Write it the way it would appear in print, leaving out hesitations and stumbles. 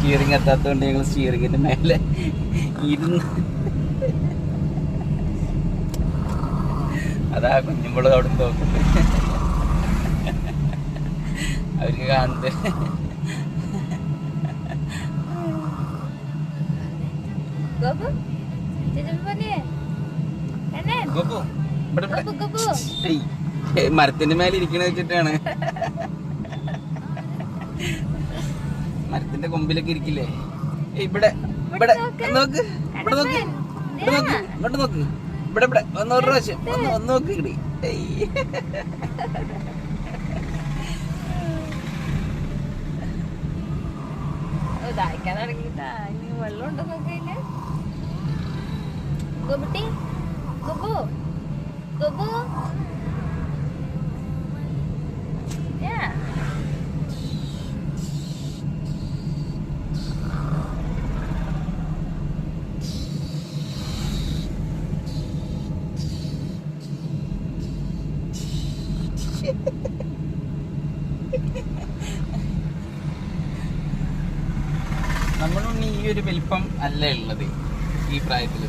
Steering എത്താത്തതുകൊണ്ട് ഞങ്ങൾ സ്റ്റിയറിംഗിന്റെ മേലെ ഇരുന്ന് അതാ കുഞ്ഞുമ്പോഴും അവിടെ നോക്കുന്നത് അവർക്ക് കാണുന്നത്. മരത്തിന്റെ മേലെ ഇരിക്കണ വെച്ചിട്ടാണ്. മരത്തിന്റെ കൊമ്പിലൊക്കെ ഇരിക്കില്ലേ? ഇവിടെ ഇവിടെ നോക്ക്, ഇവിടെ നോക്ക്, ഇവിടെ നോക്ക്, ഇങ്ങോട്ട് നോക്ക്, ഇവിടെ ഇവിടെ ഒന്നൊരു പ്രാവശ്യം ഒന്ന് നോക്ക് ഇടി. ദാഹിക്കാൻ തുടങ്ങിട്ടാ. ഇനി വെള്ളം ഉണ്ടോ നോക്കിയില്ല. ഗോപുട്ടി, ഗോപു, ഗോപു. നമ്മളൊന്നും ഈ ഒരു വലിപ്പം അല്ല ഉള്ളത് ഈ പ്രായത്തിൽ.